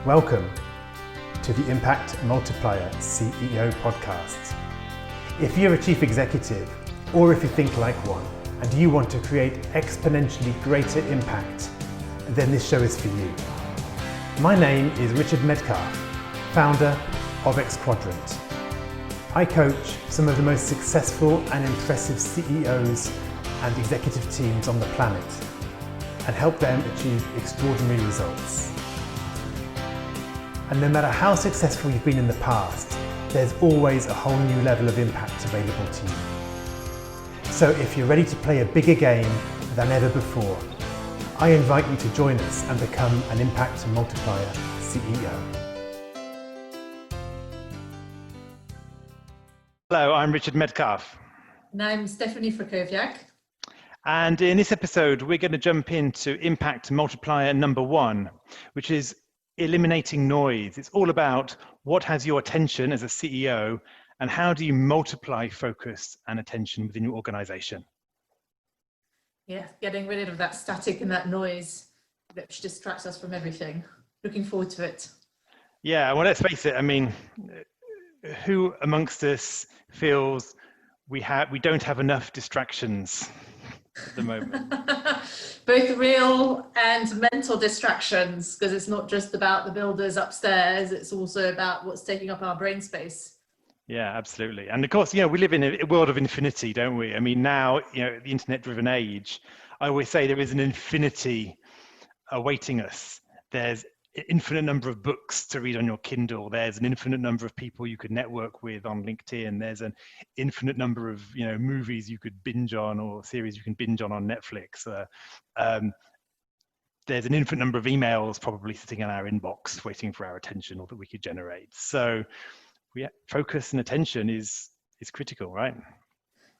Welcome to the Impact Multiplier CEO podcast. If you're a chief executive, or if you think like one, and you want to create exponentially greater impact, then this show is for you. My name is Richard Metcalf, founder of X Quadrant. I coach some of the most successful and impressive CEOs and executive teams on the planet and help them achieve extraordinary results. And no matter how successful you've been in the past, there's always a whole new level of impact available to you. So if you're ready to play a bigger game than ever before, I invite you to join us and become an Impact Multiplier CEO. Hello, I'm Richard Metcalf. And I'm Stephanie Frakowiak. And in this episode, we're going to jump into Impact Multiplier number 1, which is eliminating noise. It's all about what has your attention as a CEO and how do you multiply focus and attention within your organization. Yeah, getting rid of that static and that noise which distracts us from everything. Looking forward to it. Yeah, well, let's face it. I mean, who amongst us feels we don't have enough distractions at the moment? Both real and mental distractions, because it's not just about the builders upstairs, it's also about what's taking up our brain space. Yeah, absolutely. And of course, we live in a world of infinity, don't we? I mean, now, the internet-driven age, I always say there is an infinity awaiting us. There's an infinite number of books to read on your Kindle. There's an infinite number of people you could network with on LinkedIn. There's an infinite number of movies you could binge on or series you can binge on Netflix. There's an infinite number of emails probably sitting in our inbox waiting for our attention or that we could generate. So focus and attention is critical, right?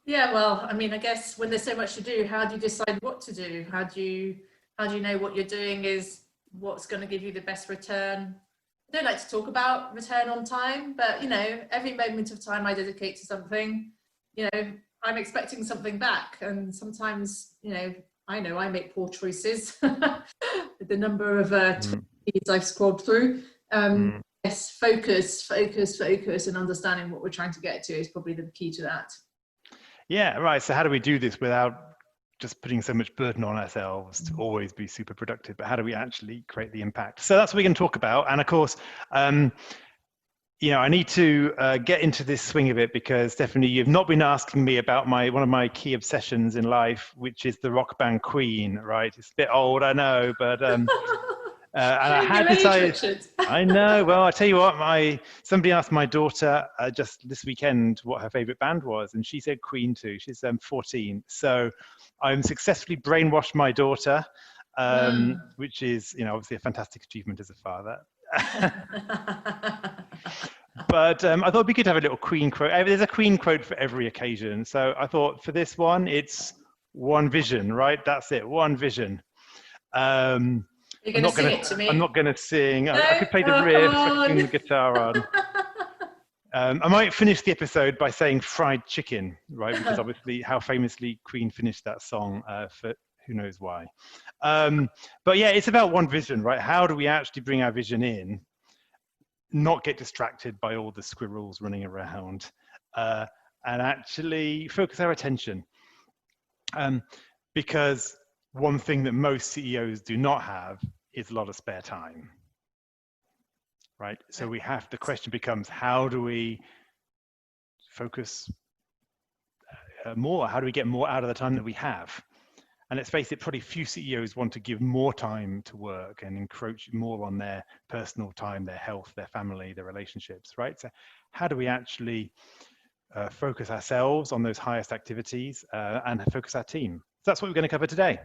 Yeah, well, I mean, I guess when there's so much to do, how do you decide what to do? How do you know what you're doing is what's going to give you the best return? I don't like to talk about return on time, but every moment of time I dedicate to something, I'm expecting something back. And sometimes, I know I make poor choices with the number of tweets I've scrolled through. Yes, focus, and understanding what we're trying to get to is probably the key to that. Yeah, right. So how do we do this without just putting so much burden on ourselves to always be super productive? But how do we actually create the impact? So that's what we're going to talk about. And of course, I need to get into this swing of it because Stephanie, you've not been asking me about one of my key obsessions in life, which is the rock band Queen, right? It's a bit old, I know, but and I had decided. I know. Well, I tell you what, somebody asked my daughter just this weekend what her favorite band was, and she said Queen too. She's 14, so I'm successfully brainwashed my daughter, which is obviously a fantastic achievement as a father. But I thought it'd be good to have a little Queen quote. There's a Queen quote for every occasion, so I thought for this one, it's one vision, right? That's it, one vision. You're going to sing it to me? I'm not going to sing. No? I could play the riff, I could the guitar on. I might finish the episode by saying fried chicken, right? Which is obviously how famously Queen finished that song for who knows why. But yeah, it's about one vision, right? How do we actually bring our vision in, not get distracted by all the squirrels running around, and actually focus our attention? Because one thing that most CEOs do not have is a lot of spare time, right? So the question becomes, how do we focus more? How do we get more out of the time that we have? And let's face it, probably few CEOs want to give more time to work and encroach more on their personal time, their health, their family, their relationships, right? So how do we actually focus ourselves on those highest activities and focus our team? So that's what we're going to cover today.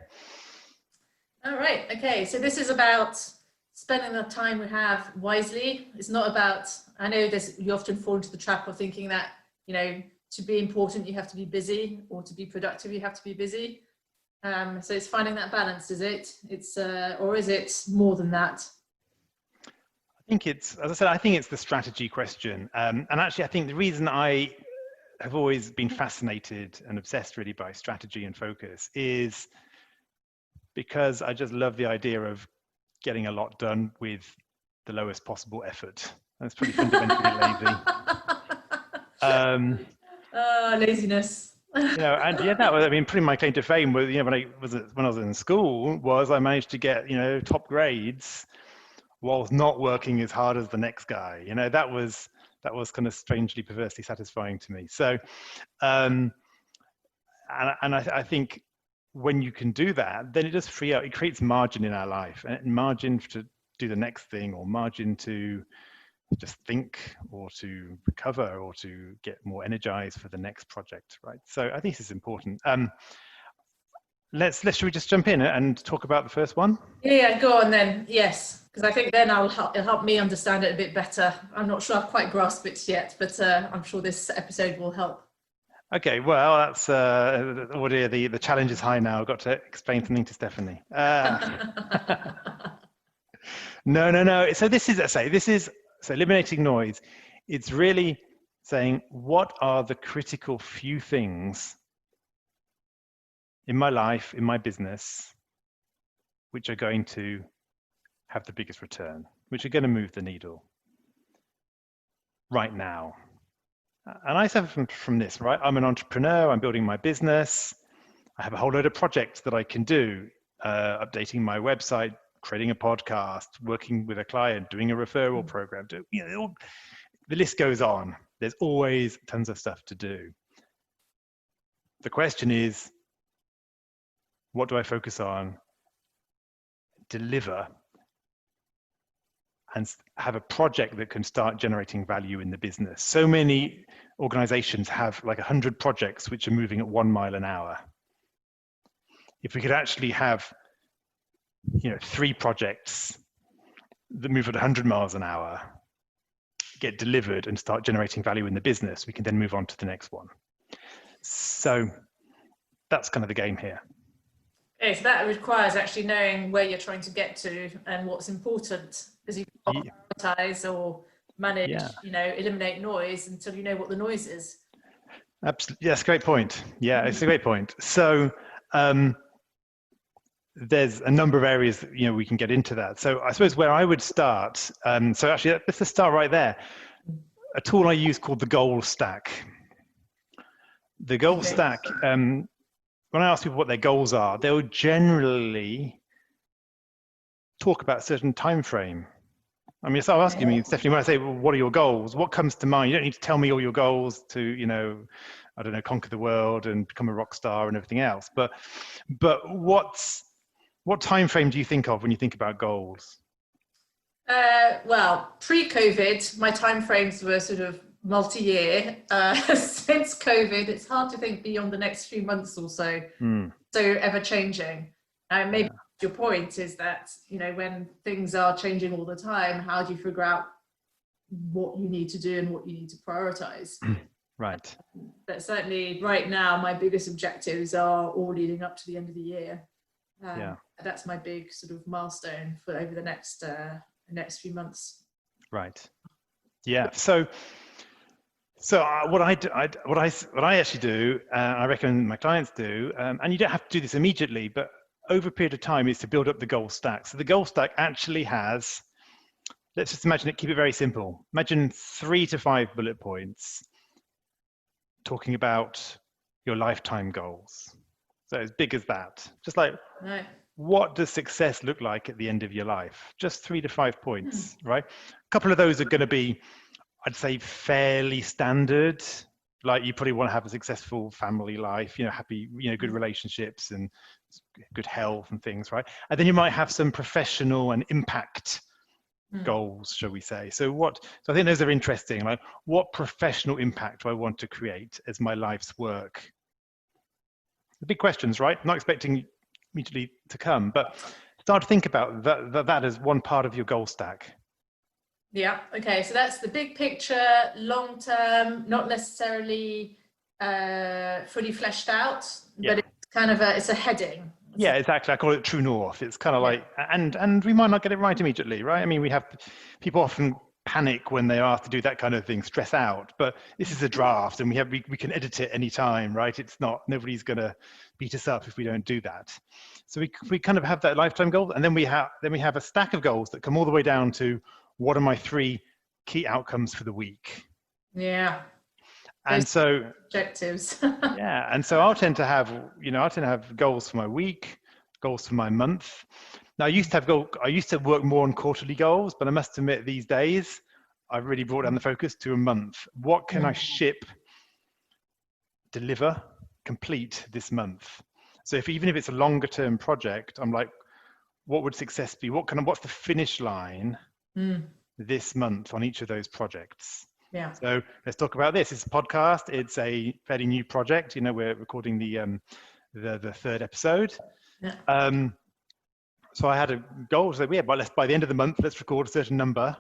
All right. Okay. So this is about spending the time we have wisely. It's not about, I know you often fall into the trap of thinking that, to be important, you have to be busy, or to be productive, you have to be busy. So it's finding that balance, is it? Or is it more than that? I think it's, as I said, I think it's the strategy question. And actually, I think the reason I have always been fascinated and obsessed really by strategy and focus is because I just love the idea of getting a lot done with the lowest possible effort. That's pretty fundamentally lazy. Laziness. And that was, I mean, pretty my claim to fame was, when I was in school, was I managed to get, top grades whilst not working as hard as the next guy. That was kind of strangely, perversely satisfying to me. So, and I think when you can do that, then it does free up, it creates margin in our life, and margin to do the next thing, or margin to just think, or to recover, or to get more energized for the next project, right? So I think this is important. Should we just jump in and talk about the first one? Yeah, go on then. Yes, because I think then it'll help me understand it a bit better. I'm not sure I've quite grasped it yet, but I'm sure this episode will help. Okay, well, that's oh dear, the challenge is high now. I've got to explain something to Stephanie. No. So eliminating noise. It's really saying, what are the critical few things in my life, in my business, which are going to have the biggest return, which are going to move the needle right now. And I suffer from this, right? I'm an entrepreneur, I'm building my business. I have a whole load of projects that I can do, updating my website, creating a podcast, working with a client, doing a referral program. The list goes on. There's always tons of stuff to do. The question is, what do I focus on, deliver, and have a project that can start generating value in the business? So many organizations have like 100 projects which are moving at 1 mile an hour. If we could actually have 3 projects that move at 100 miles an hour, get delivered and start generating value in the business, we can then move on to the next one. So that's kind of the game here. Okay, so that requires actually knowing where you're trying to get to and what's important, because you can't prioritize or manage, eliminate noise until you know what the noise is. Absolutely, yes, great point. Yeah, it's a great point. So there's a number of areas that, we can get into that. So I suppose where I would start, so actually let's just start right there. A tool I use called the goal stack. The goal stack, when I ask people what their goals are, they'll generally talk about a certain time frame. I mean, so I'm asking me, Stephanie, when I say, well, what are your goals? What comes to mind? You don't need to tell me all your goals to, I don't know, conquer the world and become a rock star and everything else. But what time frame do you think of when you think about goals? Well, pre-COVID, my time frames were sort of multi-year. Since COVID, it's hard to think beyond the next few months or so. So ever changing. Maybe your point is that, when things are changing all the time, how do you figure out what you need to do and what you need to prioritize? Right. But certainly right now, my biggest objectives are all leading up to the end of the year. That's my big sort of milestone for over the next few months. Right. Yeah. So what I actually do, I recommend my clients do, and you don't have to do this immediately, but over a period of time, is to build up the goal stack. So the goal stack actually has, let's just imagine it, keep it very simple. Imagine 3 to 5 bullet points talking about your lifetime goals. So as big as that, just like, what does success look like at the end of your life? Just 3 to 5 points, right? A couple of those are going to be, I'd say, fairly standard. Like, you probably want to have a successful family life, happy, good relationships and good health and things, right? And then you might have some professional and impact goals, shall we say. So I think those are interesting. Like, what professional impact do I want to create as my life's work? The big questions, right? I'm not expecting immediately to come, but start to think about that as one part of your goal stack. Yeah. Okay. So that's the big picture, long term, not necessarily fully fleshed out, but it's kind of it's a heading. Yeah, exactly. I call it true north. It's kind of like, and we might not get it right immediately, right? I mean, we have people often panic when they are asked to do that kind of thing, stress out. But this is a draft, and we can edit it anytime, right? It's not, nobody's going to beat us up if we don't do that. So we kind of have that lifetime goal, and then we have a stack of goals that come all the way down to what are my 3 key outcomes for the week? Yeah. And so objectives. yeah, and so I'll tend to have goals for my week, goals for my month. Now I used to work more on quarterly goals, but I must admit these days I've really brought down the focus to a month. What can I ship, deliver, complete this month? So even if it's a longer term project, I'm like, what would success be? What's the finish line this month on each of those projects? Yeah. So let's talk about this. It's a podcast. It's a fairly new project. We're recording the 3rd episode. Yeah. So I had a goal. So by the end of the month, let's record a certain number.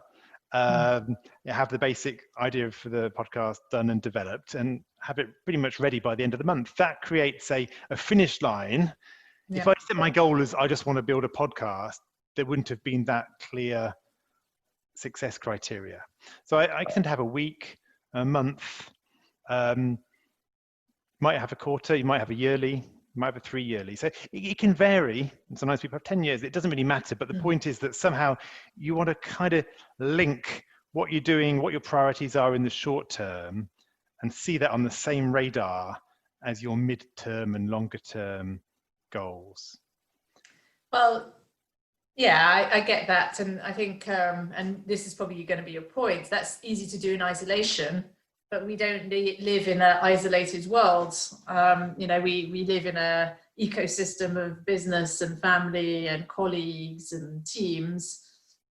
Have the basic idea for the podcast done and developed, and have it pretty much ready by the end of the month. That creates a finish line. Yeah. If I set my goal as I just want to build a podcast, there wouldn't have been that clear success criteria. So I tend to have a week, a month, might have a quarter, you might have a yearly, you might have a 3 yearly. So it can vary. Sometimes people have 10 years. It doesn't really matter. But the point is that somehow you want to kind of link what you're doing, what your priorities are in the short term, and see that on the same radar as your mid-term and longer term goals. Well, yeah, I get that. And I think, and this is probably going to be your point, that's easy to do in isolation, but we don't live in an isolated world. We live in an ecosystem of business and family and colleagues and teams,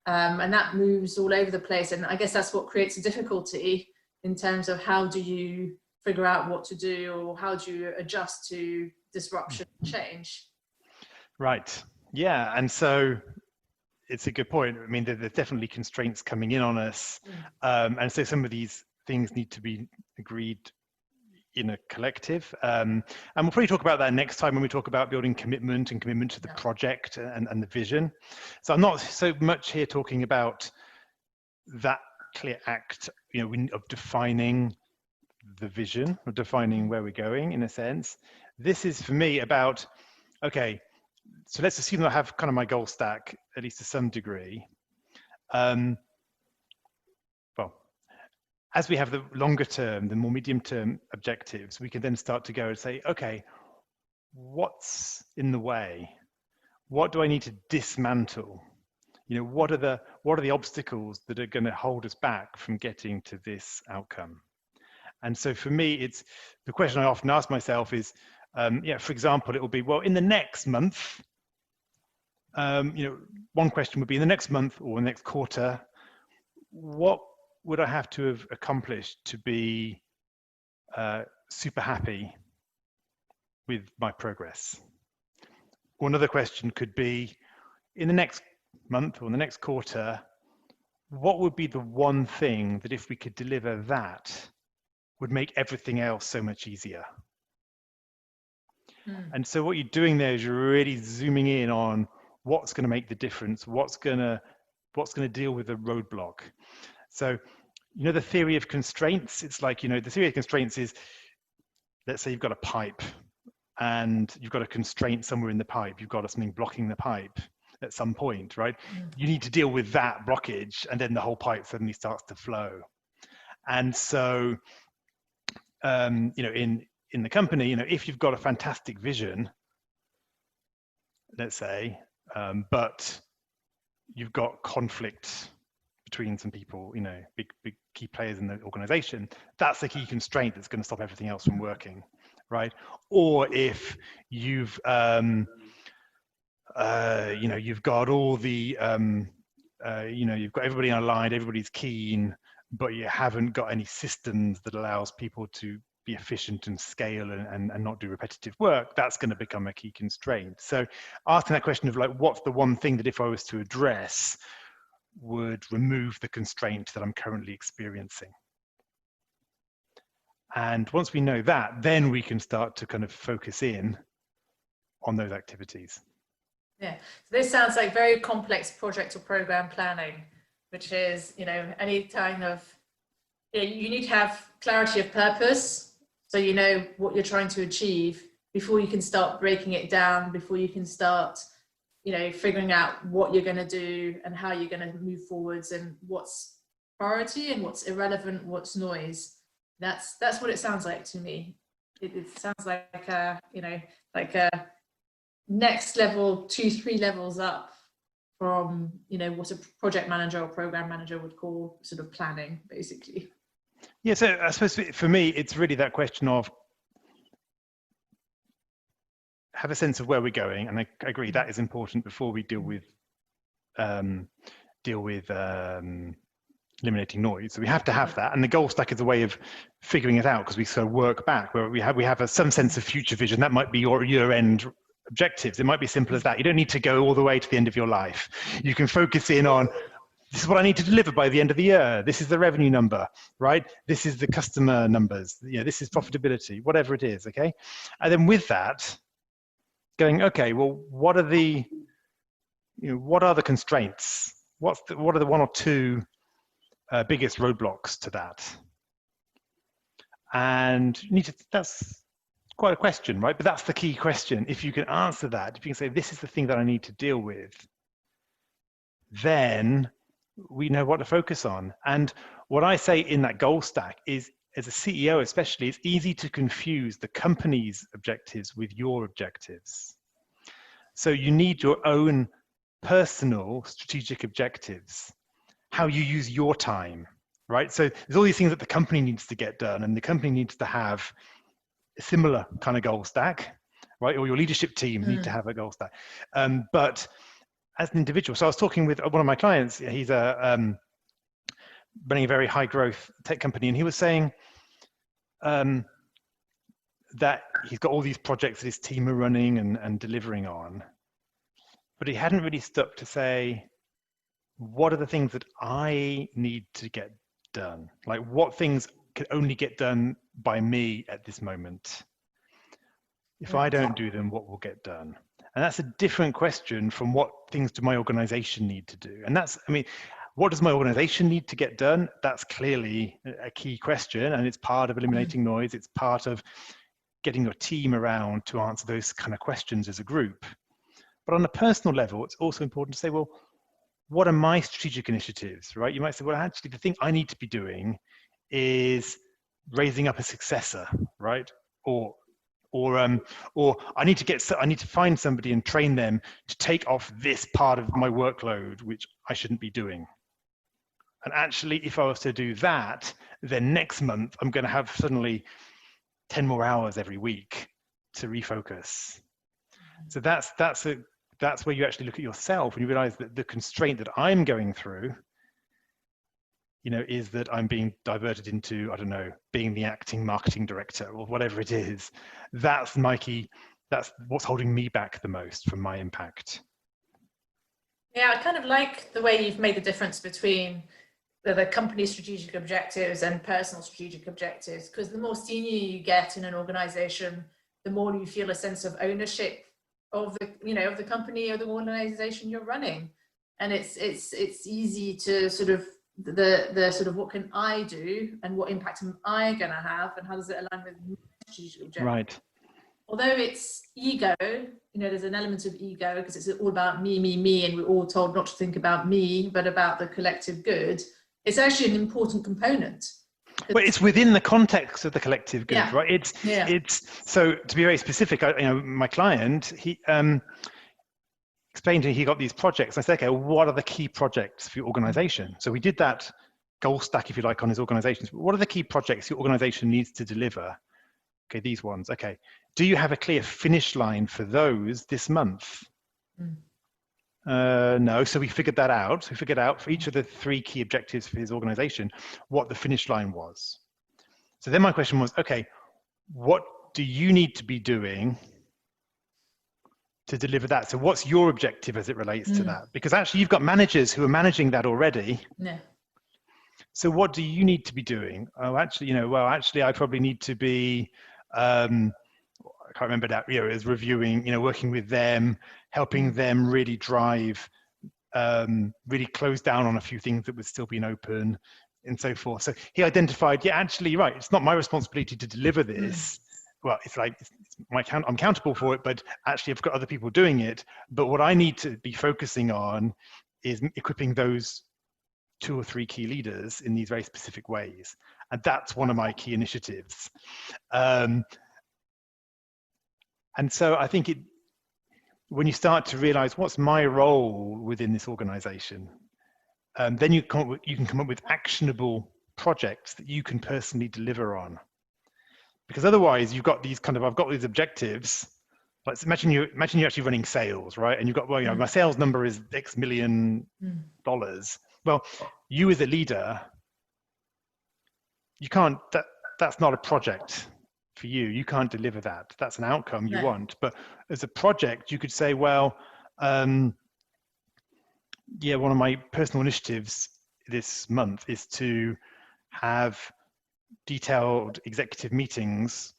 and that moves all over the place. And I guess that's what creates a difficulty in terms of how do you figure out what to do, or how do you adjust to disruption and change? Right. Yeah. And so it's a good point. I mean, there's definitely constraints coming in on us. And so some of these things need to be agreed in a collective. And we'll probably talk about that next time when we talk about building commitment and commitment to the project and the vision. So I'm not so much here talking about that clear act, of defining the vision, or defining where we're going in a sense. This is for me about, okay, so let's assume that I have kind of my goal stack, at least to some degree. Well, as we have the longer term, the more medium term objectives, we can then start to go and say, okay, what's in the way? What do I need to dismantle? What are the obstacles that are going to hold us back from getting to this outcome? And so for me, it's the question I often ask myself is, for example, it will be, well, in the next month, one question would be, in the next month or the next quarter, what would I have to have accomplished to be super happy with my progress? Or another question could be, in the next month or the next quarter, what would be the one thing that if we could deliver that would make everything else so much easier? And so what you're doing there is you're really zooming in on what's going to make the difference, what's going to deal with the roadblock. So, the theory of constraints, it's like, the theory of constraints is, let's say you've got a pipe and you've got a constraint somewhere in the pipe, you've got something blocking the pipe at some point, right? You need to deal with that blockage, and then the whole pipe suddenly starts to flow. And so, in the company, if you've got a fantastic vision, let's say, but you've got conflict between some people, big key players in the organization, that's the key constraint that's going to stop everything else from working, right? Or if you've, you've got all the, you've got everybody aligned, everybody's keen, but you haven't got any systems that allows people to be efficient and scale and not do repetitive work, that's going to become a key constraint. So asking that question of like, what's the one thing that if I was to address would remove the constraint that I'm currently experiencing? And once we know that, then we can start to kind of focus in on those activities. Yeah, so this sounds like very complex project or program planning, which is, any kind of, you need to have clarity of purpose. So you know what you're trying to achieve before you can start breaking it down, before you can start, figuring out what you're going to do and how you're going to move forwards and what's priority and what's irrelevant, what's noise. That's what it sounds like to me. It sounds like like a next level, 2-3 levels up from what a project manager or program manager would call sort of planning, basically. Yeah, so I suppose for me, it's really that question of have a sense of where we're going, and I agree that is important before we deal with eliminating noise. So we have to have that, and the goal stack is a way of figuring it out, because we sort of work back where we have some sense of future vision. That might be your year-end objectives. It might be simple as that. You don't need to go all the way to the end of your life. You can focus in on, this is what I need to deliver by the end of the year. This is the revenue number, right? This is the customer numbers. This is profitability, whatever it is, okay? And then with that, going, okay, well, what are the constraints? What are the 1 or 2 biggest roadblocks to that? And that's quite a question, right? But that's the key question. If you can answer that, if you can say, this is the thing that I need to deal with, then we know what to focus on. And what I say in that goal stack is, as a CEO especially, it's easy to confuse the company's objectives with your objectives. So you need your own personal strategic objectives, how you use your time, right? So there's all these things that the company needs to get done, and the company needs to have a similar kind of goal stack, right? Or your leadership team need to have a goal stack. But as an individual, so I was talking with one of my clients, he's running a very high growth tech company, and he was saying that he's got all these projects that his team are running and delivering on, but he hadn't really stopped to say, what are the things that I need to get done? Like, what things can only get done by me at this moment? If I don't do them, what will get done? And that's a different question from what things do my organization need to do? And that's, what does my organization need to get done? That's clearly a key question, and it's part of eliminating noise. It's part of getting your team around to answer those kind of questions as a group. But on a personal level, it's also important to say, well, what are my strategic initiatives, right? You might say, well, actually, the thing I need to be doing is raising up a successor, right? Or I need to find somebody and train them to take off this part of my workload, which I shouldn't be doing. And actually, if I was to do that, then next month, I'm going to have suddenly 10 more hours every week to refocus. So that's where you actually look at yourself and you realize that the constraint that I'm going through, is that I'm being diverted into, I don't know, being the acting marketing director or whatever it is. That's what's holding me back the most from my impact. Yeah, I kind of like the way you've made the difference between the company's strategic objectives and personal strategic objectives, because the more senior you get in an organization, the more you feel a sense of ownership of the company or the organization you're running. And it's easy to sort of the sort of what can I do and what impact am I going to have and how does it align with my strategic objective? Right. Although it's ego, there's an element of ego because it's all about me, and we're all told not to think about me, but about the collective good. It's actually an important component. Well, it's within the context of the collective good, right? It's so to be very specific, my client, he explained to me he got these projects. I said, okay, what are the key projects for your organization? So we did that goal stack, if you like, on his organizations. What are the key projects your organization needs to deliver? Okay, these ones. Okay. Do you have a clear finish line for those this month? No, so we figured that out. We figured out for each of the 3 key objectives for his organization, what the finish line was. So then my question was, okay, what do you need to be doing to deliver that? So what's your objective as it relates to that? Because actually you've got managers who are managing that already. Yeah. So what do you need to be doing? Oh, actually, I probably need to be, I can't remember that, is reviewing, working with them, helping them really drive, really close down on a few things that would still be open and so forth. So he identified, actually, right, it's not my responsibility to deliver this, well, it's like I'm accountable for it, but actually I've got other people doing it. But what I need to be focusing on is equipping those 2 or 3 key leaders in these very specific ways. And that's one of my key initiatives. And so I think when you start to realize what's my role within this organization, then you can come up with actionable projects that you can personally deliver on. Because otherwise you've got these I've got these objectives. Like imagine you're actually running sales, right? And you've got, well, my sales number is X million dollars. Well, you as a leader, you can't, that's not a project for you. You can't deliver that. That's an outcome you want. But as a project, you could say, well, one of my personal initiatives this month is to have detailed executive meetings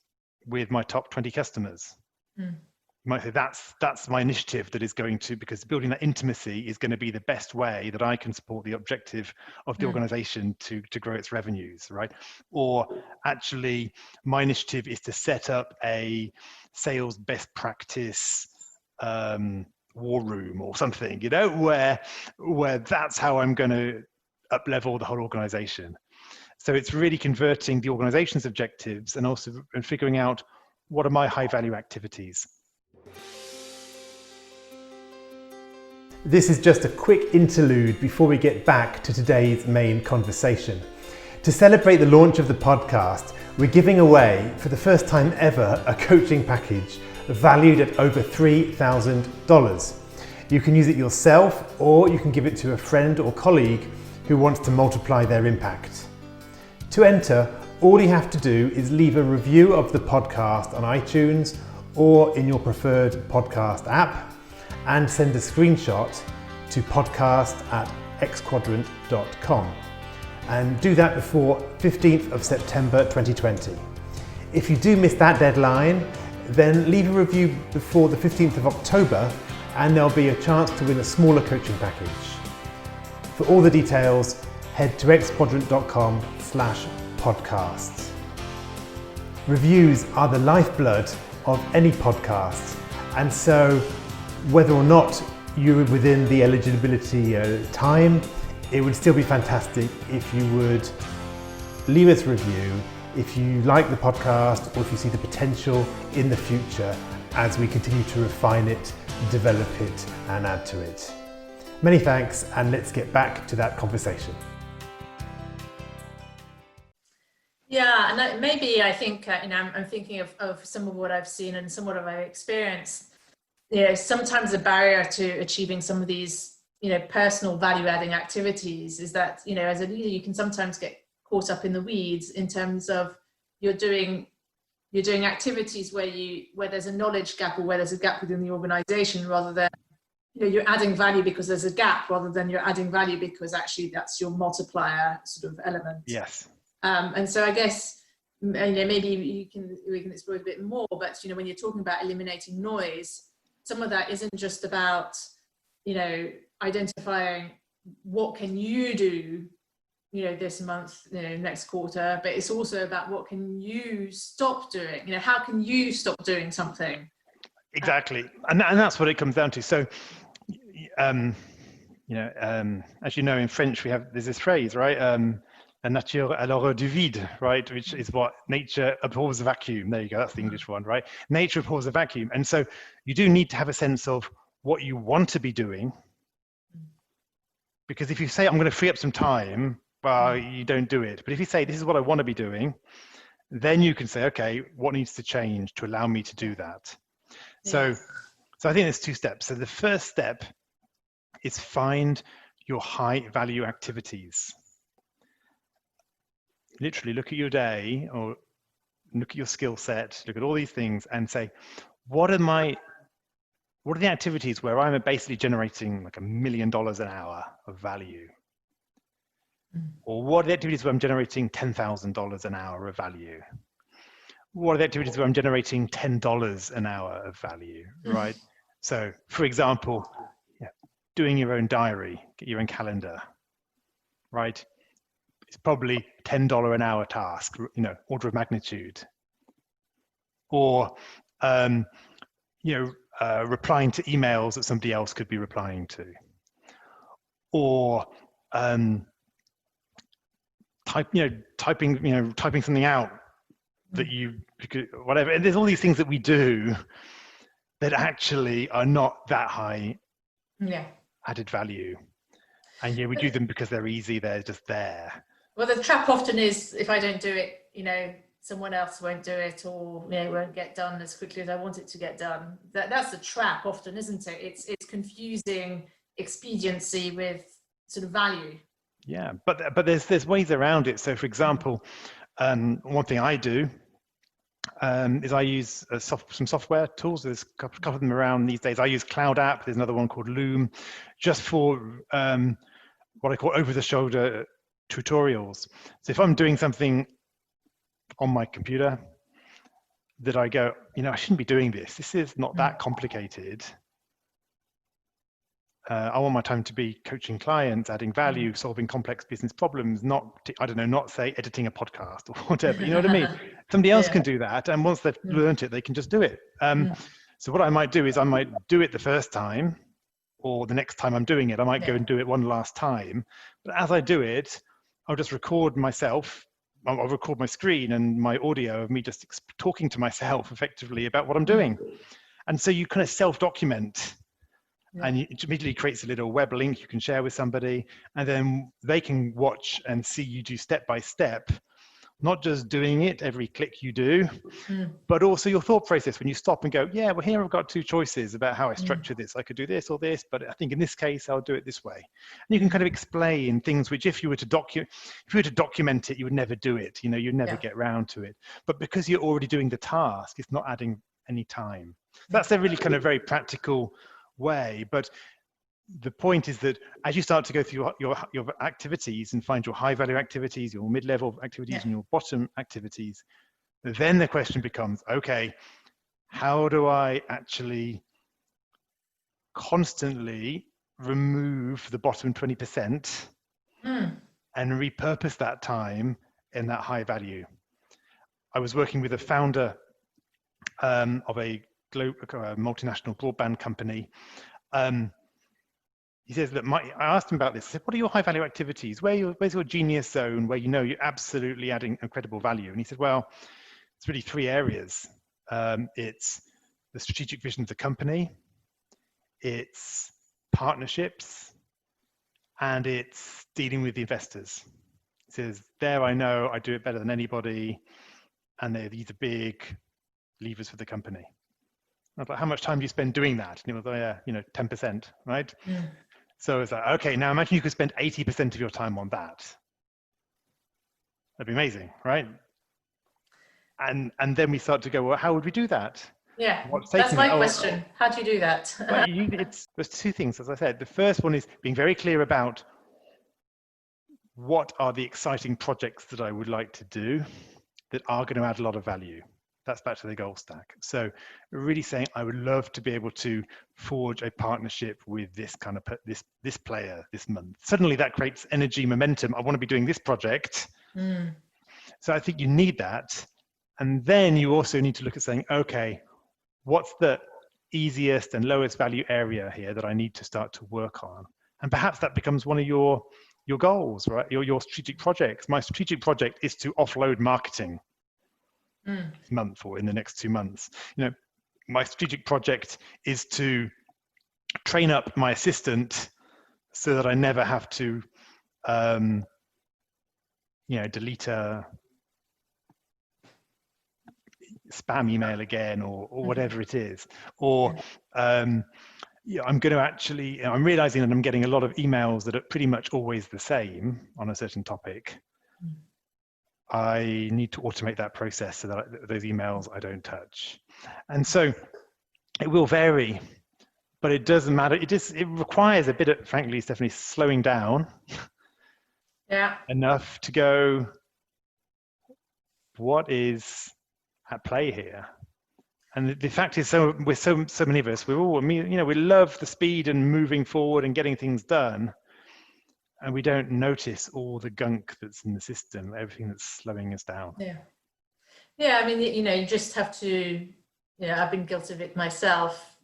with my top 20 customers. You might say that's my initiative that is going to, because building that intimacy is going to be the best way that I can support the objective of the organization to grow its revenues, right? Or actually my initiative is to set up a sales best practice war room or something, where that's how I'm going to up level the whole organization. So it's really converting the organization's objectives and figuring out what are my high value activities. This is just a quick interlude before we get back to today's main conversation. To celebrate the launch of the podcast, we're giving away, for the first time ever, a coaching package valued at over $3,000. You can use it yourself, or you can give it to a friend or colleague who wants to multiply their impact. To enter, all you have to do is leave a review of the podcast on iTunes or in your preferred podcast app, and send a screenshot to podcast@xquadrant.com. And do that before 15th of September 2020. If you do miss that deadline, then leave a review before the 15th of October and there'll be a chance to win a smaller coaching package. For all the details, head to xquadrant.com/podcasts. Reviews are the lifeblood of any podcast, and so whether or not you're within the eligibility time, it would still be fantastic if you would leave us a review if you like the podcast or if you see the potential in the future as we continue to refine it, develop it and add to it. Many thanks, and let's get back to that conversation. Yeah, and I think I'm thinking of some of what I've seen and some of what I've experienced. Sometimes the barrier to achieving some of these, personal value-adding activities is that, as a leader, you can sometimes get caught up in the weeds in terms of you're doing activities where there's a knowledge gap or where there's a gap within the organization, rather than you're adding value because there's a gap, rather than you're adding value because actually that's your multiplier sort of element. Yes. And so I guess maybe we can explore it a bit more, but when you're talking about eliminating noise, some of that isn't just about identifying what can you do this month, next quarter, but it's also about what can you stop doing, how can you stop doing something. Exactly. And that's what it comes down to. So as you know, in French there's this phrase, right? La nature a l'horreur du vide, right? Which is what nature abhors a vacuum. There you go, that's the English one, right? Nature abhors a vacuum. And so you do need to have a sense of what you want to be doing. Because if you say, I'm going to free up some time, well, you don't do it. But if you say, this is what I want to be doing, then you can say, okay, what needs to change to allow me to do that? Yeah. So I think there's 2 steps. So the first step is find your high value activities. Literally look at your day or look at your skill set, look at all these things and say, what are the activities where I'm basically generating like $1 million an hour of value? Or what are the activities where I'm generating $10,000 an hour of value? What are the activities where I'm generating $10 an hour of value, right? So for example, doing your own diary, get your own calendar, right? It's probably $10 an hour task, order of magnitude. or replying to emails that somebody else could be replying to, or typing something out that whatever. And there's all these things that we do that actually are not that high added value, and we do them because they're easy. They're just there. Well, the trap often is, if I don't do it, someone else won't do it, or it won't get done as quickly as I want it to get done. That's the trap often, isn't it? It's confusing expediency with sort of value. Yeah, but there's ways around it. So, for example, one thing I do is I use some software tools. There's a couple of them around these days. I use Cloud App. There's another one called Loom, just for what I call over-the-shoulder tutorials. So if I'm doing something on my computer that I go, I shouldn't be doing this. This is not that complicated. I want my time to be coaching clients, adding value, solving complex business problems, not say editing a podcast or whatever. You know what I mean? Somebody else can do that. And once they've learned it, they can just do it. So what I might do is I might do it the first time, or the next time I'm doing it, I might go and do it one last time. But as I do it, I'll just record myself. I'll record my screen and my audio of me just talking to myself effectively about what I'm doing. And so you kind of self-document. And it immediately creates a little web link you can share with somebody, and then they can watch and see you do step by step, not just doing it every click you do, but also your thought process when you stop and go, yeah, well, here I've got two choices about how I structure this. I could do this or this, but I think in this case, I'll do it this way. And you can kind of explain things which if you were to document it, you would never do it. You'd never get round to it. But because you're already doing the task, it's not adding any time. That's a really kind of very practical way. But the point is that as you start to go through your activities and find your high value activities, your mid-level activities, and your bottom activities, then the question becomes, okay, how do I actually constantly remove the bottom 20% and repurpose that time in that high value? I was working with a founder of a multinational broadband company. He says that I asked him about this. I said, what are your high value activities? Where's your genius zone where you're absolutely adding incredible value? And he said, well, it's really three areas. It's the strategic vision of the company, it's partnerships, and it's dealing with the investors. He says, there I know I do it better than anybody, and these are big levers for the company. I was like, how much time do you spend doing that? And he was like, 10%, right? So it's like, okay, now imagine you could spend 80% of your time on that. That'd be amazing, right? And then we start to go, well, how would we do that? Yeah, that's my question. How do you do that? Well, there's two things, as I said. The first one is being very clear about what are the exciting projects that I would like to do that are going to add a lot of value. That's back to the goal stack. So really saying, I would love to be able to forge a partnership with this kind of this player this month. Suddenly that creates energy, momentum. I want to be doing this project. So I think you need that. And then you also need to look at saying, okay, what's the easiest and lowest value area here that I need to start to work on? And perhaps that becomes one of your goals, right? Your strategic projects. My strategic project is to offload marketing. This month or in the next 2 months. My strategic project is to train up my assistant so that I never have to delete a spam email again or whatever it is. Or I'm going to actually, I'm realizing that I'm getting a lot of emails that are pretty much always the same on a certain topic. I need to automate that process so that those emails I don't touch. And so it will vary, but it doesn't matter. It requires a bit of, frankly, Stephanie, slowing down enough to go, what is at play here? And the fact is, with so many of us, we love the speed and moving forward and getting things done. And we don't notice all the gunk that's in the system, everything that's slowing us down. Yeah. Yeah, I mean, you just have to, I've been guilty of it myself.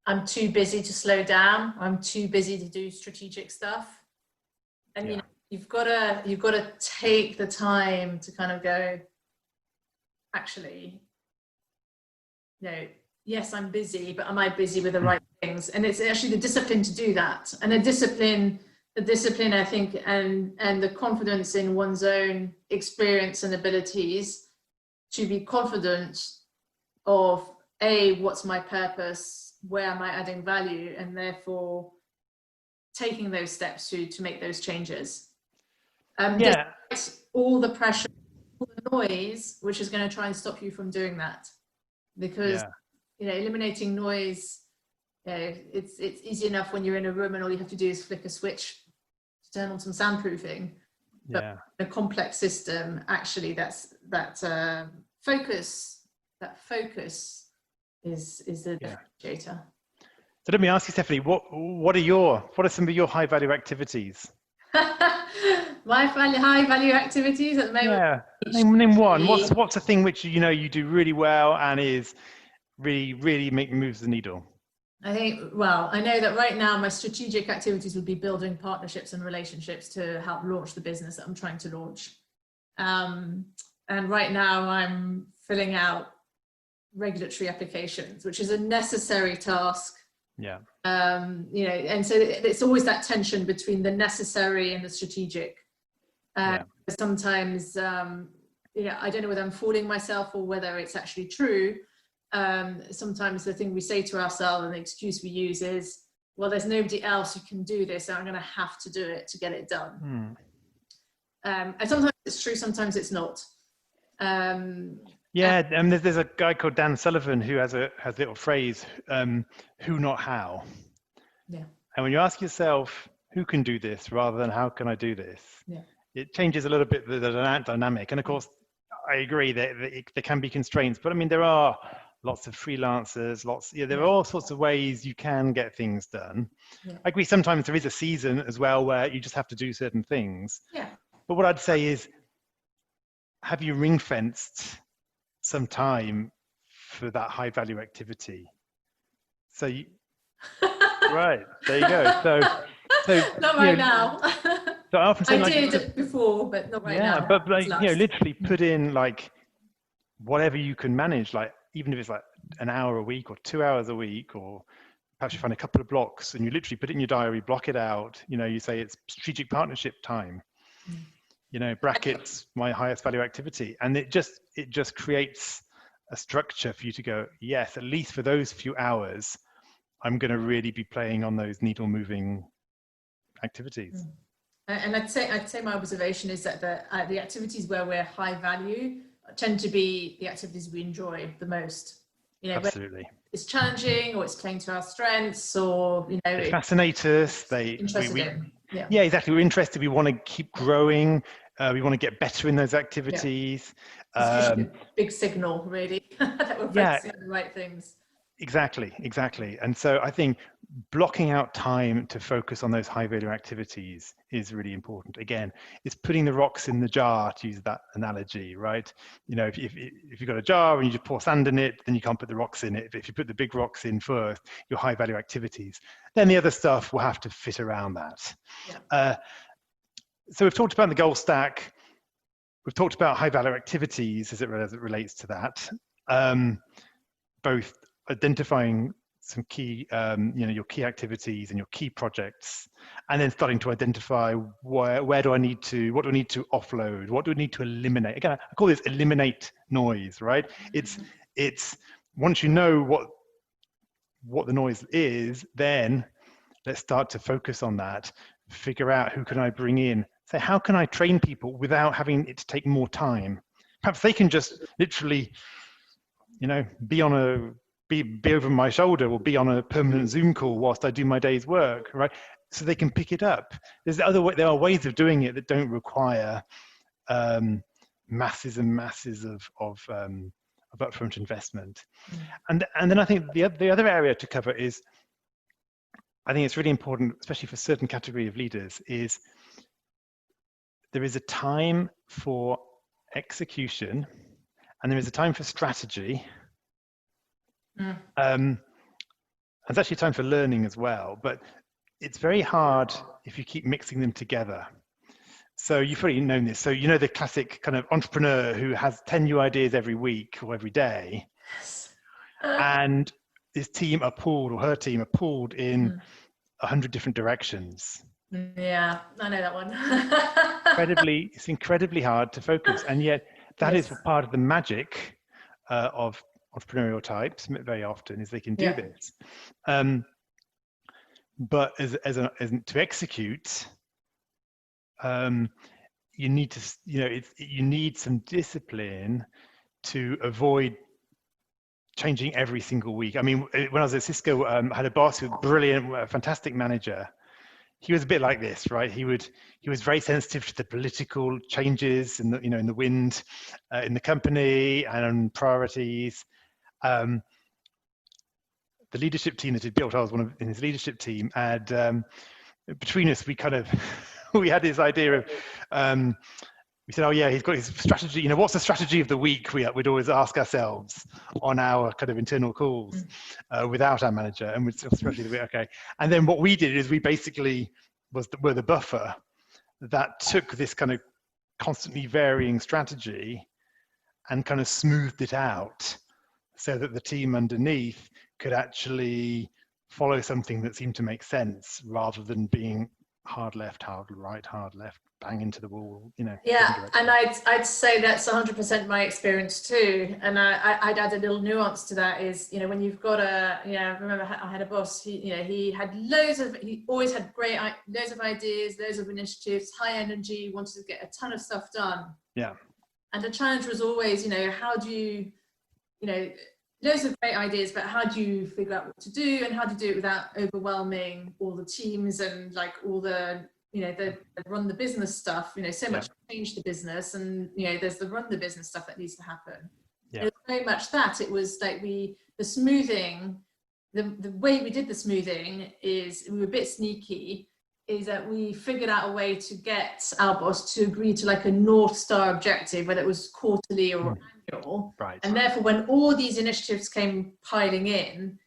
I'm too busy to slow down. I'm too busy to do strategic stuff. And, you've got to take the time to kind of go, actually, yes, I'm busy, but am I busy with the right things? And it's actually the discipline to do that. And the discipline, I think, and the confidence in one's own experience and abilities to be confident of what's my purpose, where am I adding value, and therefore taking those steps to make those changes. Despite all the pressure, all the noise, which is going to try and stop you from doing that, because eliminating noise, it's easy enough when you're in a room and all you have to do is flick a switch to turn on some soundproofing. But in a complex system, actually, that focus is the differentiator. So let me ask you, Stephanie, what are some of your high value activities? My high value activities at the moment. Yeah, name one. What's the thing which you do really well and is really moves the needle? I know that right now my strategic activities would be building partnerships and relationships to help launch the business that I'm trying to launch. And right now I'm filling out regulatory applications, which is a necessary task. Yeah. And so it's always that tension between the necessary and the strategic. Sometimes, I don't know whether I'm fooling myself or whether it's actually true. Sometimes the thing we say to ourselves and the excuse we use is, well, there's nobody else who can do this, so I'm going to have to do it to get it done. And sometimes it's true, sometimes it's not. And there's a guy called Dan Sullivan who has a little phrase, who not how. Yeah. And when you ask yourself, who can do this rather than how can I do this? Yeah. It changes a little bit the dynamic. And of course, I agree that there can be constraints, but I mean, there are lots of freelancers, there are all sorts of ways you can get things done. Yeah. I agree, sometimes there is a season as well where you just have to do certain things. Yeah. But what I'd say is, have you ring-fenced some time for that high value activity? So right, there you go. So not right now. So I often say, I did before, but not right now. But literally put in whatever you can manage, even if it's an hour a week or 2 hours a week, or perhaps you find a couple of blocks and you literally put it in your diary, block it out. You say it's strategic partnership time. Brackets my highest value activity, and it just creates a structure for you to go, yes, at least for those few hours, I'm going to really be playing on those needle moving activities. And I'd say my observation is that the activities where we're high value tend to be the activities we enjoy the most. Absolutely. It's challenging, or it's playing to our strengths, or they fascinate us. Yeah, exactly. We're interested. We want to keep growing. We want to get better in those activities. Yeah. It's a big signal, really, that we're focusing on the right things. Exactly. And so I think blocking out time to focus on those high value activities is really important. Again, it's putting the rocks in the jar, to use that analogy, right? If you've got a jar and you just pour sand in it, then you can't put the rocks in it. If you put the big rocks in first, your high value activities, then the other stuff will have to fit around that. Yeah. So we've talked about the goal stack. We've talked about high value activities as it relates to that. Both identifying some key, your key activities and your key projects, and then starting to identify what do I need to offload, what do I need to eliminate. Again, I call this eliminate noise, right? It's once you know what the noise is, then let's start to focus on that, figure out who can I bring in. So how can I train people without having it to take more time? Perhaps they can just literally, be over my shoulder or be on a permanent Zoom call whilst I do my day's work, right? So they can pick it up. There are ways of doing it that don't require masses and masses of upfront investment. And then I think the other area to cover is, I think it's really important, especially for a certain category of leaders, is there is a time for execution and there is a time for strategy. Mm. There's actually time for learning as well, but it's very hard if you keep mixing them together. So you've already known this. So you know the classic kind of entrepreneur who has 10 new ideas every week or every day, Yes. and his team are pulled, or her team are pulled in 100 different directions. Yeah, I know that one. It's incredibly hard to focus, and yet that is part of the magic of entrepreneurial types. Very often is they can do this, but to execute, you need to, you need some discipline to avoid changing every single week. I mean, when I was at Cisco, I had a boss who was brilliant, fantastic manager. He was a bit like this, right? He was very sensitive to the political changes in the, in the wind, in the company and priorities. The leadership team that he built, I was in his leadership team, and between us, we kind of we had this idea of. We said, oh yeah, he's got his strategy. What's the strategy of the week? We'd always ask ourselves on our kind of internal calls without our manager, and we'd sort of strategy of the week, okay. And then what we did is we basically were the buffer that took this kind of constantly varying strategy and kind of smoothed it out so that the team underneath could actually follow something that seemed to make sense rather than being hard left, hard right, hard left, bang into the wall, Yeah, and I'd say that's 100% my experience too. And I'd add a little nuance to that is, when you've got I remember I had a boss, he always had loads of ideas, loads of initiatives, high energy, wanted to get a ton of stuff done. Yeah. And the challenge was always, how do you, loads of great ideas, but how do you figure out what to do, and how do you do it without overwhelming all the teams and like all the, the run the business stuff, so much to change the business, and there's the run the business stuff that needs to happen. It was very much that. It was like the smoothing, the way we did the smoothing is we were a bit sneaky, is that we figured out a way to get our boss to agree to like a North Star objective, whether it was quarterly or annual. Right. And therefore, when all these initiatives came piling in,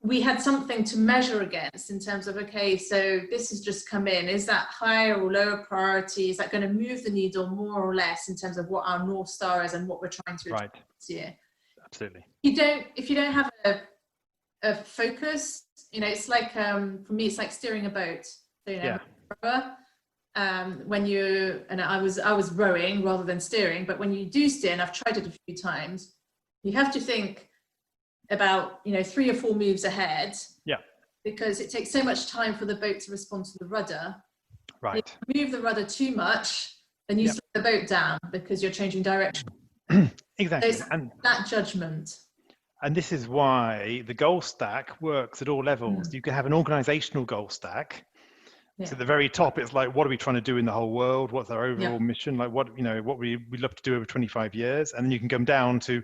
we had something to measure against in terms of, okay, so this has just come in. Is that higher or lower priority? Is that going to move the needle more or less in terms of what our North Star is and what we're trying to achieve this year? Absolutely. If you don't have a focus, it's like, for me, it's like steering a boat. So, I was rowing rather than steering, but when you do steer, and I've tried it a few times, you have to think about 3 or 4 moves ahead, because it takes so much time for the boat to respond to the rudder. Right. If you move the rudder too much, then you slow the boat down because you're changing direction. Exactly. So and that judgment. And this is why the goal stack works at all levels. You can have an organizational goal stack. So at the very top, it's like, what are we trying to do in the whole world? What's our overall mission? Like what we'd love to do over 25 years. And then you can come down to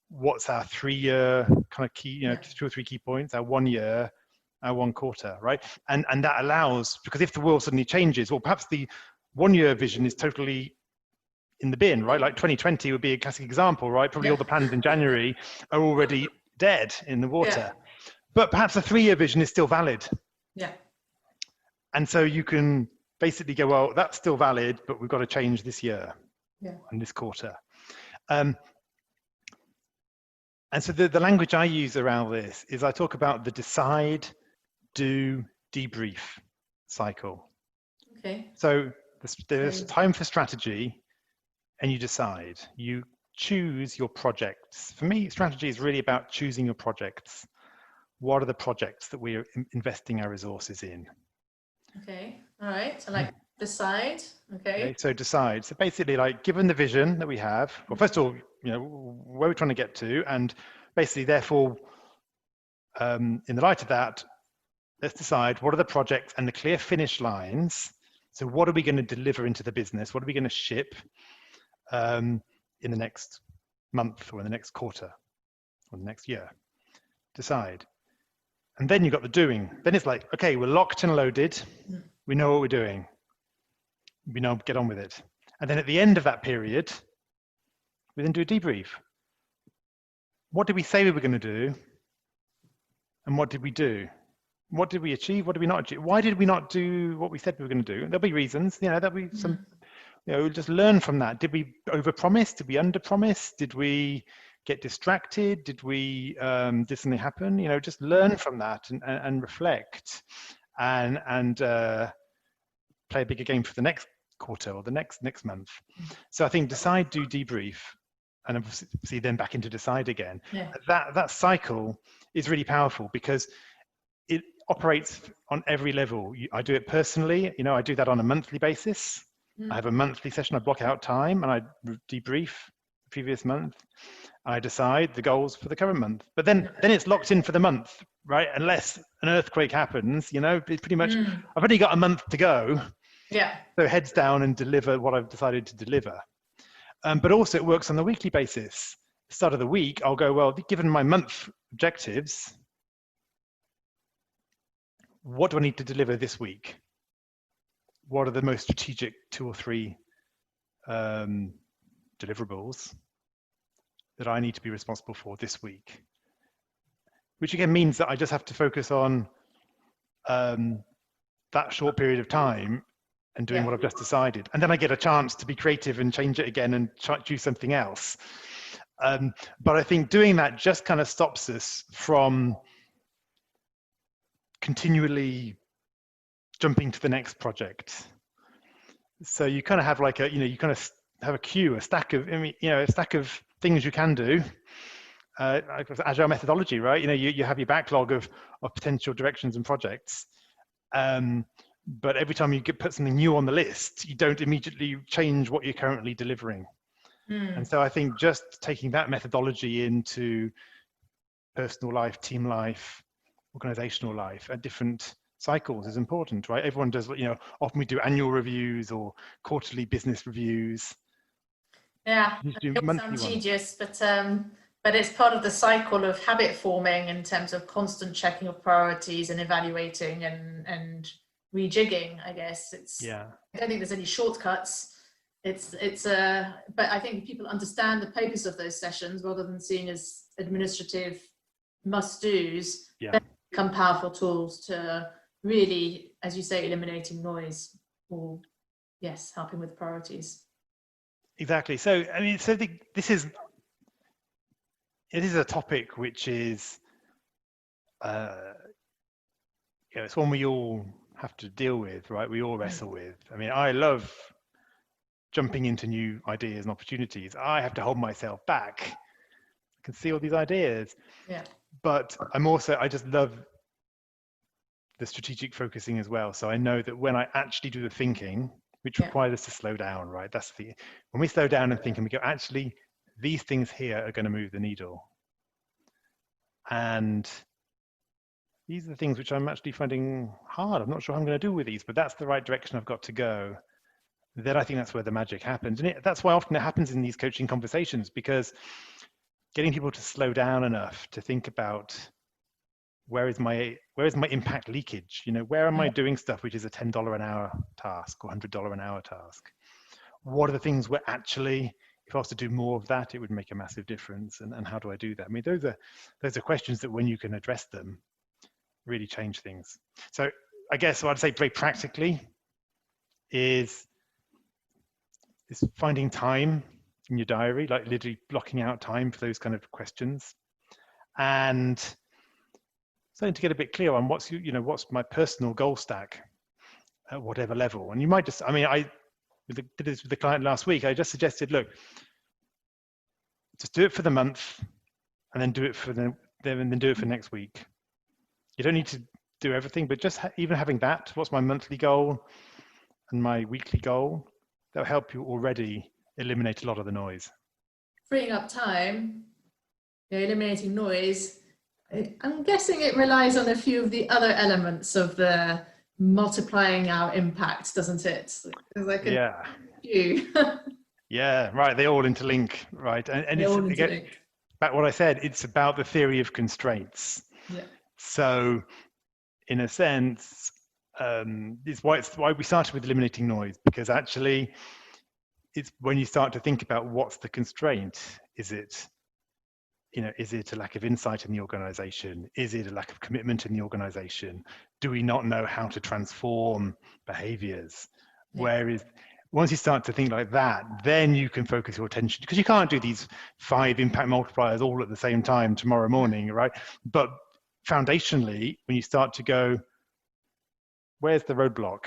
what's our 3-year kind of key, 2 or 3 key points, our 1 year, our 1 quarter, right? And that allows, because if the world suddenly changes, well, perhaps the 1-year vision is totally in the bin, right? Like 2020 would be a classic example, right? Probably all the plans in January are already dead in the water. But perhaps the 3-year vision is still valid. Yeah. And so you can basically go, well, that's still valid, but we've got to change this year and this quarter. And so the language I use around this is I talk about the decide, do, debrief cycle. Okay. So there's time for strategy, and you decide. You choose your projects. For me, strategy is really about choosing your projects. What are the projects that we are investing our resources in? Okay. All right. So like decide. Okay. So decide. So basically, like, given the vision that we have, well, first of all, where we're trying to get to, and basically, therefore, in the light of that, let's decide what are the projects and the clear finish lines. So what are we going to deliver into the business? What are we going to ship in the next month or in the next quarter or the next year? Decide. And then you've got the doing. Then it's like, okay, we're locked and loaded. We know what we're doing. We know, get on with it. And then at the end of that period, we then do a debrief. What did we say we were going to do? And what did we do? What did we achieve? What did we not achieve? Why did we not do what we said we were going to do? There'll be reasons, there'll be some, we'll just learn from that. Did we overpromise? Did we underpromise? Did we get distracted? Did something happen? Just learn from that and reflect and play a bigger game for the next quarter or the next month. So I think decide, do, debrief, and obviously then back into decide again. Yeah. That cycle is really powerful because it operates on every level. I do it personally, I do that on a monthly basis. I have a monthly session, I block out time and I debrief the previous month. I decide the goals for the current month, but then it's locked in for the month, right? Unless an earthquake happens, it's pretty much, I've only got a month to go. Yeah. So heads down and deliver what I've decided to deliver. But also it works on the weekly basis. Start of the week, I'll go, well, given my month objectives, what do I need to deliver this week? What are the most strategic 2 or 3 deliverables that I need to be responsible for this week? Which again means that I just have to focus on that short period of time and doing what I've just decided. And then I get a chance to be creative and change it again and choose something else. But I think doing that just kind of stops us from continually jumping to the next project. So you kind of have like you kind of have a queue, a stack of things you can do. Agile methodology, right? You have your backlog of potential directions and projects. But every time you put something new on the list, you don't immediately change what you're currently delivering. And so I think just taking that methodology into personal life, team life, organizational life at different cycles is important, right? Everyone does, often we do annual reviews or quarterly business reviews. Yeah, it sounds tedious, but it's part of the cycle of habit forming in terms of constant checking of priorities and evaluating and rejigging, I guess. I don't think there's any shortcuts. But I think people understand the purpose of those sessions rather than seeing as administrative must-dos. They become powerful tools to really, as you say, eliminating noise or, helping with priorities. Exactly. So, this is a topic which is, it's one we all have to deal with, right? We all wrestle with. I love jumping into new ideas and opportunities. I have to hold myself back. I can see all these ideas. Yeah. But I just love the strategic focusing as well. So I know that when I actually do the thinking, which requires us to slow down, right? When we slow down and think and we go, actually, these things here are going to move the needle. And these are the things which I'm actually finding hard. I'm not sure how I'm going to do with these, but that's the right direction I've got to go. Then I think that's where the magic happens. And that's why often it happens in these coaching conversations, because getting people to slow down enough to think about where is my impact leakage? Where am I doing stuff which is a $10 an hour task or $100 an hour task? What are the things where actually, if I was to do more of that, it would make a massive difference? And how do I do that? Those are questions that when you can address them, really change things. So I guess what I'd say very practically is finding time in your diary, like literally blocking out time for those kind of questions, and starting to get a bit clear on what's my personal goal stack at whatever level. And you might just, I did this with the client last week. I just suggested, look, just do it for the month, and then do it for then do it for next week. You don't need to do everything, but just even having that, what's my monthly goal and my weekly goal, that'll help you already eliminate a lot of the noise. Freeing up time, eliminating noise. I'm guessing it relies on a few of the other elements of the multiplying our impact, doesn't it? Few. Yeah, right. They all interlink, right? And it's again, back what I said. It's about the theory of constraints. Yeah. So, in a sense, it's why we started with eliminating noise, because actually, it's when you start to think about what's the constraint. Is it a lack of insight in the organization? Is it a lack of commitment in the organization? Do we not know how to transform behaviors? Whereas once you start to think like that, then you can focus your attention, because you can't do these 5 impact multipliers all at the same time tomorrow morning, right? But foundationally, when you start to go, where's the roadblock?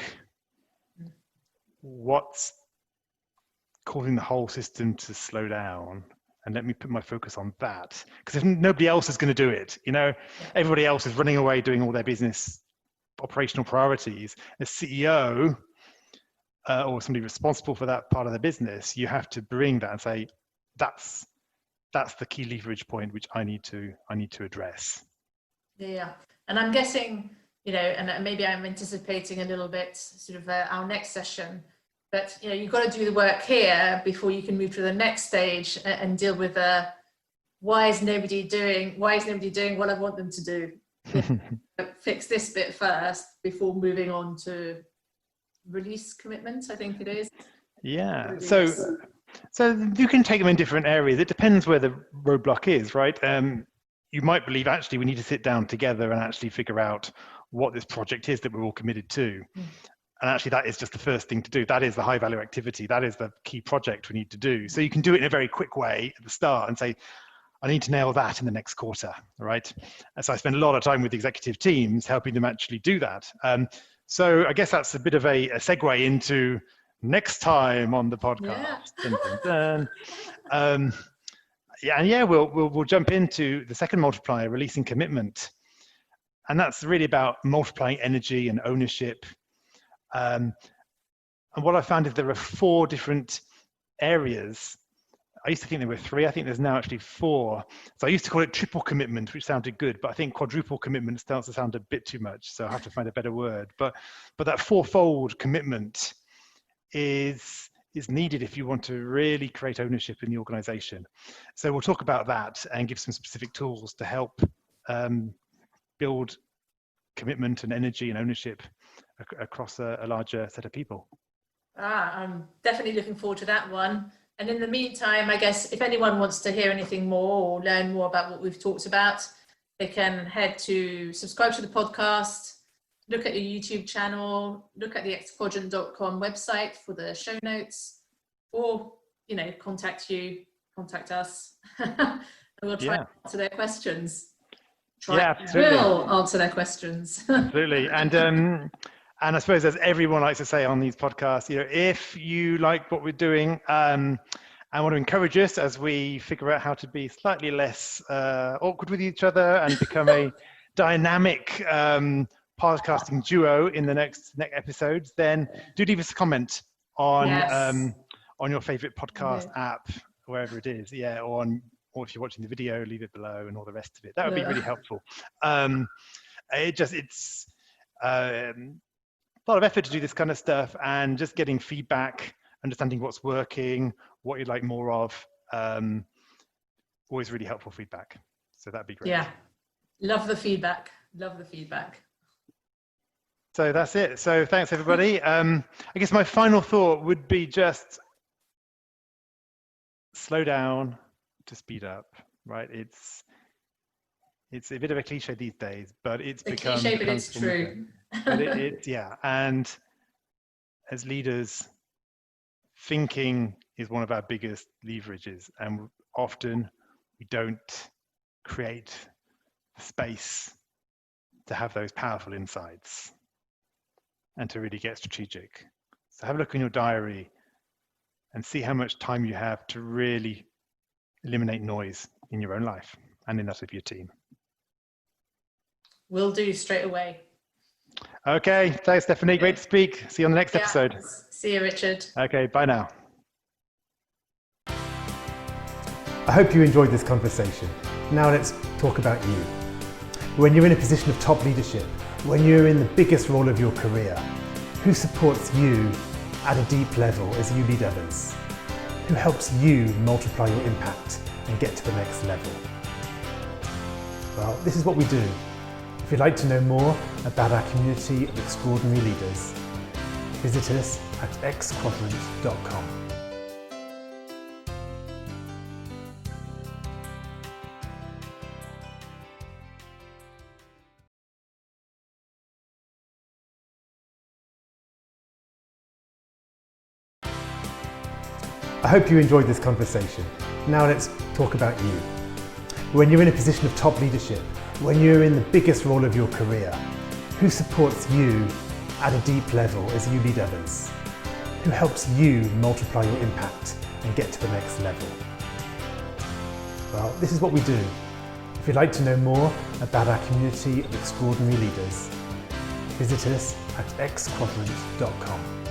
What's causing the whole system to slow down? And let me put my focus on that. Because if nobody else is going to do it, everybody else is running away doing all their business operational priorities. As CEO or somebody responsible for that part of the business, you have to bring that and say, that's the key leverage point which I need to address. Yeah, and I'm guessing, and maybe I'm anticipating a little bit sort of our next session, but you've got to do the work here before you can move to the next stage and deal with why is nobody doing what I want them to do? Fix this bit first before moving on to release commitment, I think it is. Yeah. So you can take them in different areas. It depends where the roadblock is, right? You might believe actually we need to sit down together and actually figure out what this project is that we're all committed to. And actually that is just the first thing to do. That is the high value activity. That is the key project we need to do. So you can do it in a very quick way at the start and say, I need to nail that in the next quarter, right? And so I spend a lot of time with executive teams helping them actually do that. So I guess that's a bit of a segue into next time on the podcast. Yeah. We'll jump into the second multiplier, releasing commitment. And that's really about multiplying energy and ownership. And what I found is there are 4 different areas. I used to think there were 3. I think there's now actually 4. So I used to call it triple commitment, which sounded good, but I think quadruple commitment starts to sound a bit too much. So I have to find a better word. But that 4-fold commitment is needed if you want to really create ownership in the organization. So we'll talk about that and give some specific tools to help build commitment and energy and ownership across a larger set of people. I'm definitely looking forward to that one. And in the meantime, I guess if anyone wants to hear anything more or learn more about what we've talked about, they can head to subscribe to the podcast, look at the YouTube channel, look at the xquadrant.com website for the show notes, or, contact us, and we'll try to answer their questions. We'll answer their questions. Absolutely. And I suppose, as everyone likes to say on these podcasts, if you like what we're doing, I want to encourage us as we figure out how to be slightly less awkward with each other and become a dynamic podcasting duo in the next episodes, then do leave us a comment on your favorite podcast app, wherever it is. Yeah, or if you're watching the video, leave it below and all the rest of it. That would be really helpful. It's a lot of effort to do this kind of stuff, and just getting feedback, understanding what's working, what you'd like more of, always really helpful feedback. So that'd be great. Yeah, love the feedback. So that's it. So thanks, everybody. I guess my final thought would be just slow down to speed up, right? It's a bit of a cliche these days, but it's become cliche, but it's true. But and as leaders, thinking is one of our biggest leverages, and often we don't create the space to have those powerful insights and to really get strategic. So have a look in your diary and see how much time you have to really eliminate noise in your own life and in that of your team. Will do, straight away. Okay, thanks, Stephanie. Great to speak. See you on the next episode. See you, Richard. Okay, bye now. I hope you enjoyed this conversation. Now let's talk about you. When you're in a position of top leadership, when you're in the biggest role of your career, who supports you at a deep level as you lead others? Who helps you multiply your impact and get to the next level? Well, this is what we do. If you'd like to know more about our community of extraordinary leaders, visit us at xquadrant.com. I hope you enjoyed this conversation. Now let's talk about you. When you're in a position of top leadership, when you're in the biggest role of your career, who supports you at a deep level as you lead others? Who helps you multiply your impact and get to the next level? Well, this is what we do. If you'd like to know more about our community of extraordinary leaders, visit us at xquadrant.com.